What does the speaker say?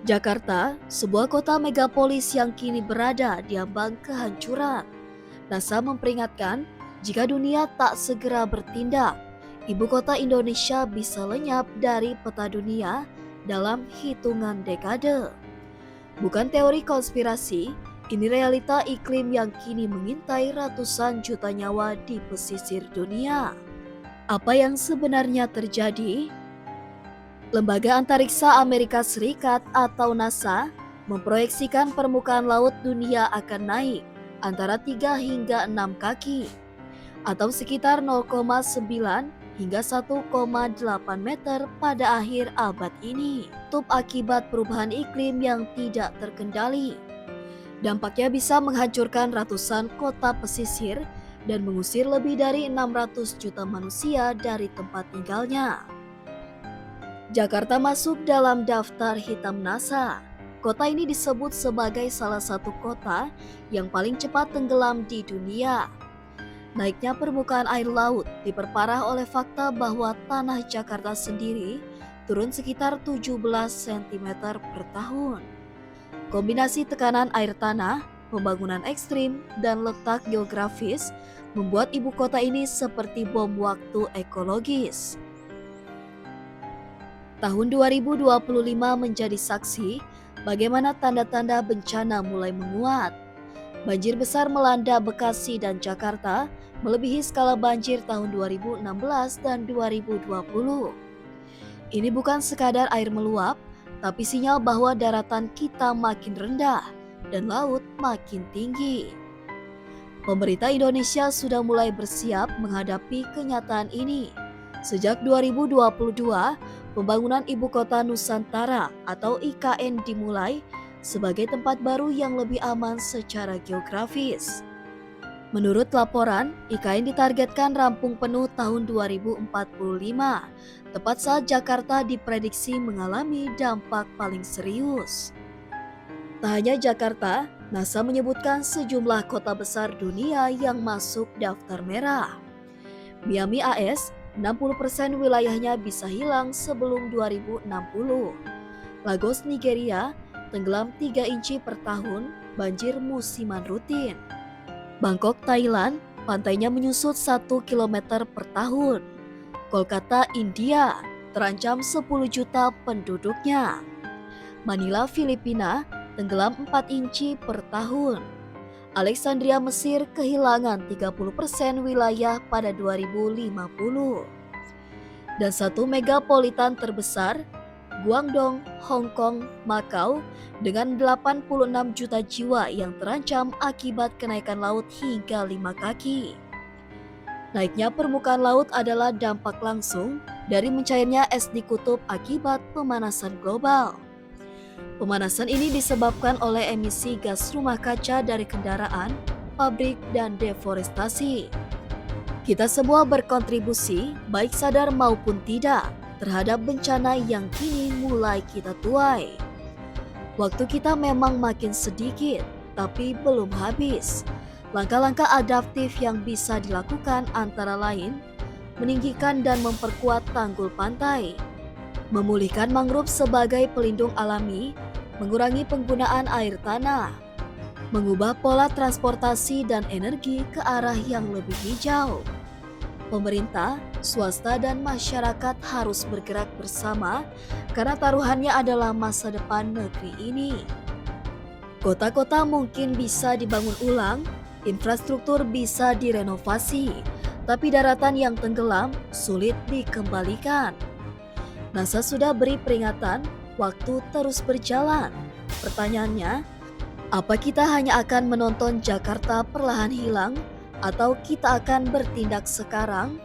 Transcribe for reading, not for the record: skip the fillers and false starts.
Jakarta, sebuah kota megapolis yang kini berada di ambang kehancuran. NASA memperingatkan, jika dunia tak segera bertindak, ibu kota Indonesia bisa lenyap dari peta dunia dalam hitungan dekade. Bukan teori konspirasi, ini realita iklim yang kini mengintai ratusan juta nyawa di pesisir dunia. Apa yang sebenarnya terjadi? Lembaga Antariksa Amerika Serikat atau NASA memproyeksikan permukaan laut dunia akan naik antara 3 hingga 6 kaki atau sekitar 0,9 hingga 1,8 meter pada akhir abad ini. Akibat perubahan iklim yang tidak terkendali. Dampaknya bisa menghancurkan ratusan kota pesisir dan mengusir lebih dari 600 juta manusia dari tempat tinggalnya. Jakarta masuk dalam daftar hitam NASA. Kota ini disebut sebagai salah satu kota yang paling cepat tenggelam di dunia. Naiknya permukaan air laut diperparah oleh fakta bahwa tanah Jakarta sendiri turun sekitar 17 cm per tahun. Kombinasi tekanan air tanah, pembangunan ekstrim, dan letak geografis membuat ibu kota ini seperti bom waktu ekologis. Tahun 2025 menjadi saksi bagaimana tanda-tanda bencana mulai menguat. Banjir besar melanda Bekasi dan Jakarta, melebihi skala banjir tahun 2016 dan 2020. Ini bukan sekadar air meluap, tapi sinyal bahwa daratan kita makin rendah dan laut makin tinggi. Pemerintah Indonesia sudah mulai bersiap menghadapi kenyataan ini. Sejak 2022, pembangunan Ibu Kota Nusantara atau IKN dimulai sebagai tempat baru yang lebih aman secara geografis. Menurut laporan, IKN ditargetkan rampung penuh tahun 2045, tepat saat Jakarta diprediksi mengalami dampak paling serius. Tak hanya Jakarta, NASA menyebutkan sejumlah kota besar dunia yang masuk daftar merah. Miami AS, 60% wilayahnya bisa hilang sebelum 2060. Lagos, Nigeria, tenggelam 3 inci per tahun, banjir musiman rutin. Bangkok, Thailand, pantainya menyusut 1 km per tahun. Kolkata, India, terancam 10 juta penduduknya. Manila, Filipina, tenggelam 4 inci per tahun. Alexandria, Mesir kehilangan 30% wilayah pada 2050. Dan satu megapolitan terbesar, Guangdong, Hong Kong, Macau, dengan 86 juta jiwa yang terancam akibat kenaikan laut hingga 5 kaki. Naiknya permukaan laut adalah dampak langsung dari mencairnya es di kutub akibat pemanasan global. Pemanasan ini disebabkan oleh emisi gas rumah kaca dari kendaraan, pabrik, dan deforestasi. Kita semua berkontribusi, baik sadar maupun tidak, terhadap bencana yang kini mulai kita tuai. Waktu kita memang makin sedikit, tapi belum habis. Langkah-langkah adaptif yang bisa dilakukan antara lain, meninggikan dan memperkuat tanggul pantai, memulihkan mangrove sebagai pelindung alami, mengurangi penggunaan air tanah, mengubah pola transportasi dan energi ke arah yang lebih hijau. Pemerintah, swasta, dan masyarakat harus bergerak bersama karena taruhannya adalah masa depan negeri ini. Kota-kota mungkin bisa dibangun ulang, infrastruktur bisa direnovasi, tapi daratan yang tenggelam sulit dikembalikan. NASA sudah beri peringatan, waktu terus berjalan. Pertanyaannya, apa kita hanya akan menonton Jakarta perlahan hilang, atau kita akan bertindak sekarang?